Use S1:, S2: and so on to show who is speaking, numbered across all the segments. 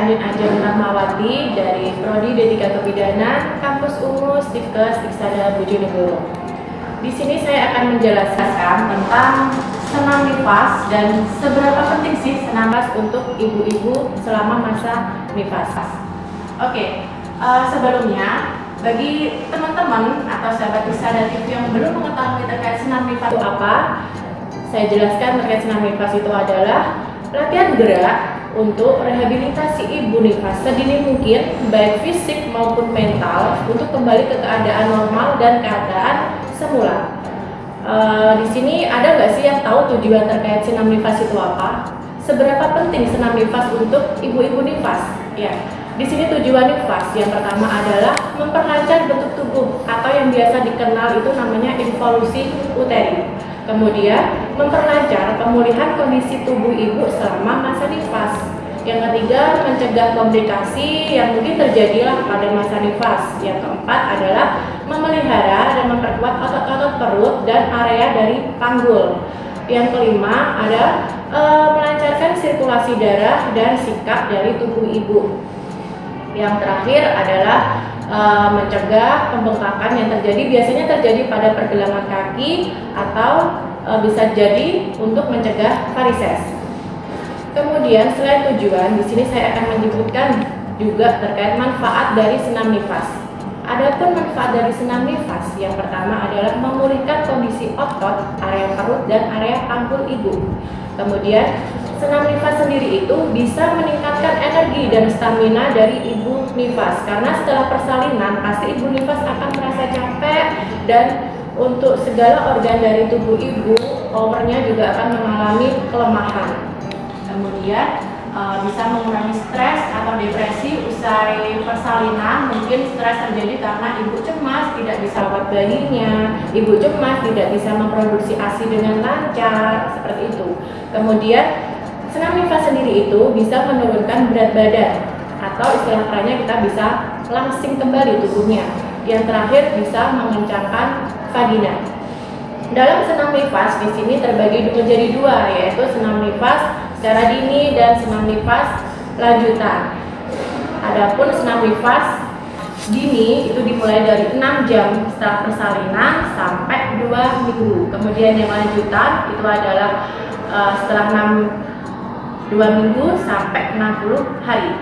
S1: Andin Ajeng Rahmawati dari Prodi D3 Kebidanan, Kampus Ungu Stikes Iksada Bojonegoro. Di sini saya akan menjelaskan tentang senam nifas dan seberapa penting sih senam nifas untuk ibu-ibu selama masa nifas. Sebelumnya bagi teman-teman atau sahabat Iksada TV yang belum mengetahui terkait senam nifas itu apa, saya jelaskan terkait senam nifas itu adalah latihan gerak untuk rehabilitasi ibu nifas sedini mungkin, baik fisik maupun mental, untuk kembali ke keadaan normal dan keadaan semula. Di sini ada nggak sih yang tahu tujuan terkait senam nifas itu apa? Seberapa penting senam nifas untuk ibu-ibu nifas? Ya, di sini tujuan nifas yang pertama adalah memperlancar bentuk tubuh atau yang biasa dikenal itu namanya involusi uteri. Kemudian memperlancar pemulihan kondisi tubuh ibu selama masa nifas. Yang ketiga, mencegah komplikasi yang mungkin terjadilah pada masa nifas. Yang keempat adalah memelihara dan memperkuat otot-otot perut dan area dari panggul. Yang kelima ada melancarkan sirkulasi darah dan sikap dari tubuh ibu. Yang terakhir adalah mencegah pembengkakan yang biasanya terjadi pada pergelangan kaki atau bisa jadi untuk mencegah varises. Kemudian selain tujuan, di sini saya akan menyebutkan juga terkait manfaat dari senam nifas. Adapun manfaat dari senam nifas yang pertama adalah memulihkan kondisi otot, area perut dan area panggul ibu. Kemudian senam nifas sendiri itu bisa meningkatkan energi dan stamina dari ibu nifas, karena setelah persalinan pasti ibu nifas akan merasa capek dan untuk segala organ dari tubuh ibu, powernya juga akan mengalami kelemahan. Kemudian bisa mengurangi stres atau depresi usai persalinan. Mungkin stres terjadi karena ibu cemas tidak bisa rawat bayinya, ibu cemas tidak bisa memproduksi ASI dengan lancar, seperti itu. Kemudian senam nifas sendiri itu bisa menurunkan berat badan atau istilah kerennya kita bisa langsing kembali tubuhnya. Yang terakhir bisa mengencangkan vagina. Dalam senam nifas di sini terbagi menjadi dua, yaitu senam nifas secara dini dan senam nifas lanjutan. Adapun senam nifas dini itu dimulai dari 6 jam setelah persalinan sampai 2 minggu. Kemudian yang lanjutan itu adalah setelah 2 minggu sampai 60 hari.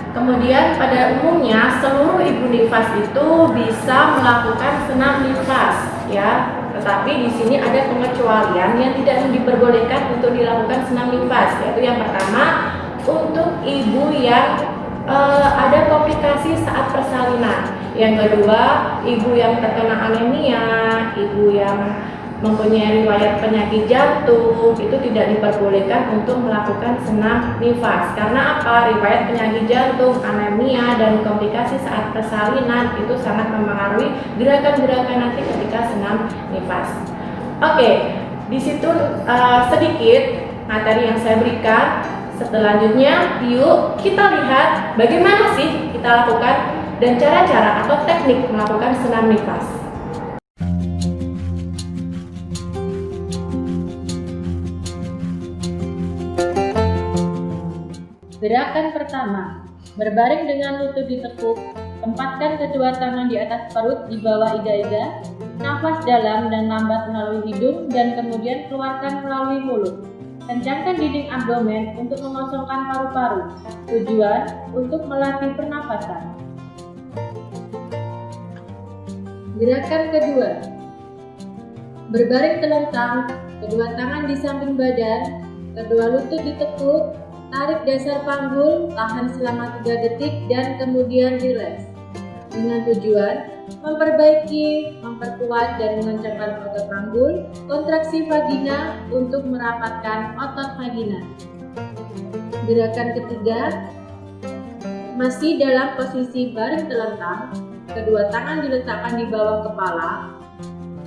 S1: Kemudian pada umumnya seluruh ibu nifas itu bisa melakukan senam nifas, ya. Tetapi di sini ada pengecualian yang tidak diperbolehkan untuk dilakukan senam nifas, yaitu yang pertama untuk ibu yang ada komplikasi saat persalinan. Yang kedua, ibu yang terkena anemia, ibu yang mempunyai riwayat penyakit jantung, itu tidak diperbolehkan untuk melakukan senam nifas. Karena apa? Riwayat penyakit jantung, anemia, dan komplikasi saat persalinan itu sangat mempengaruhi gerakan-gerakan nanti ketika senam nifas. Di situ sedikit materi yang saya berikan. Selanjutnya, yuk kita lihat bagaimana sih kita lakukan dan cara-cara atau teknik melakukan senam nifas.
S2: Gerakan pertama, berbaring dengan lutut ditekuk, tempatkan kedua tangan di atas perut di bawah iga-iga, nafas dalam dan lambat melalui hidung dan kemudian keluarkan melalui mulut. Kencangkan dinding abdomen untuk mengosongkan paru-paru. Tujuan untuk melatih pernapasan. Gerakan kedua, berbaring telentang, kedua tangan di samping badan, kedua lutut ditekuk, tarik dasar panggul, tahan selama 3 detik dan kemudian rileks. Dengan tujuan memperbaiki, memperkuat dan mengencangkan otot panggul, kontraksi vagina untuk merapatkan otot vagina. Gerakan ketiga, masih dalam posisi baring telentang, kedua tangan diletakkan di bawah kepala,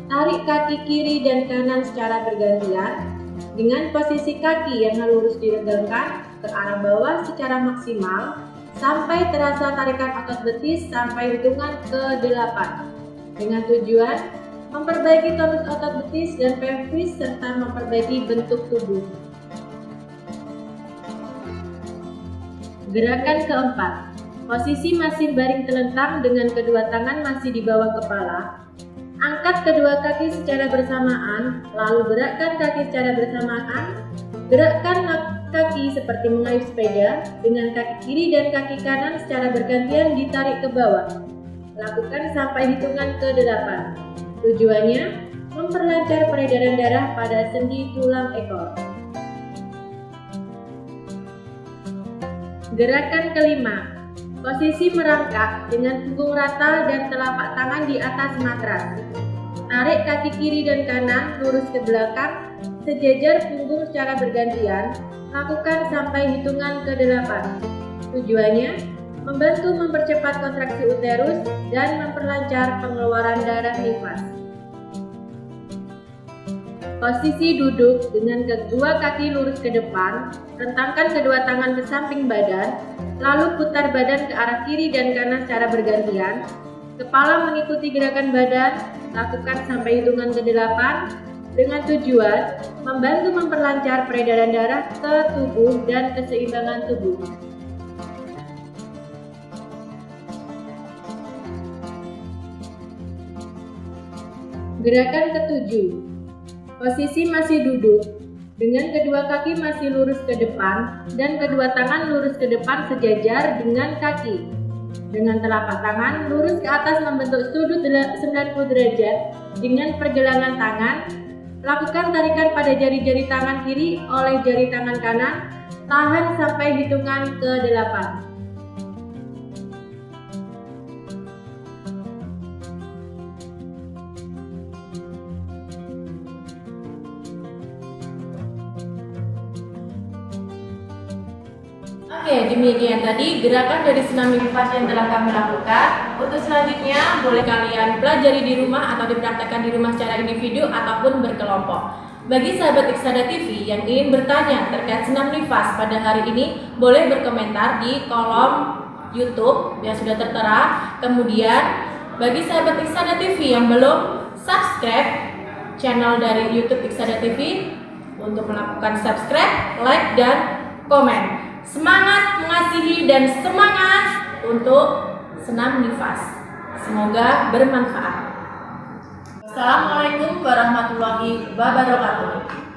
S2: tarik kaki kiri dan kanan secara bergantian, dengan posisi kaki yang lurus diregangkan ke arah bawah secara maksimal sampai terasa tarikan otot betis sampai hitungan ke-8. Dengan tujuan memperbaiki tonus otot betis dan pelvis serta memperbaiki bentuk tubuh. Gerakan keempat. Posisi masih baring telentang dengan kedua tangan masih di bawah kepala. Angkat kedua kaki secara bersamaan, lalu gerakkan kaki secara bersamaan. Gerakkan kaki seperti mengayuh sepeda, dengan kaki kiri dan kaki kanan secara bergantian ditarik ke bawah. Lakukan sampai hitungan ke-8. Tujuannya, memperlancar peredaran darah pada sendi tulang ekor. Gerakan kelima. Posisi merangkak dengan punggung rata dan telapak tangan di atas matras. Tarik kaki kiri dan kanan lurus ke belakang, sejajar punggung secara bergantian. Lakukan sampai hitungan ke-8. Tujuannya, membantu mempercepat kontraksi uterus dan memperlancar pengeluaran darah nifas. Posisi duduk dengan kedua kaki lurus ke depan, rentangkan kedua tangan ke samping badan, lalu putar badan ke arah kiri dan kanan secara bergantian. Kepala mengikuti gerakan badan, lakukan sampai hitungan ke-8 dengan tujuan membantu memperlancar peredaran darah ke tubuh dan keseimbangan tubuh. Gerakan ke-7. Posisi masih duduk, dengan kedua kaki masih lurus ke depan dan kedua tangan lurus ke depan sejajar dengan kaki. Dengan telapak tangan lurus ke atas membentuk sudut 90 derajat dengan pergelangan tangan. Lakukan tarikan pada jari-jari tangan kiri oleh jari tangan kanan. Tahan sampai hitungan ke-8.
S1: Oke, demikian tadi gerakan dari senam nifas yang telah kami lakukan. Untuk selanjutnya, boleh kalian pelajari di rumah atau dipraktekkan di rumah secara individu ataupun berkelompok. Bagi sahabat Iksada TV yang ingin bertanya terkait senam nifas pada hari ini, boleh berkomentar di kolom YouTube yang sudah tertera. Kemudian, bagi sahabat Iksada TV yang belum subscribe channel dari YouTube Iksada TV, untuk melakukan subscribe, like, dan komen. Semangat mengasihi dan semangat untuk senam nifas. Semoga bermanfaat. Assalamualaikum warahmatullahi wabarakatuh.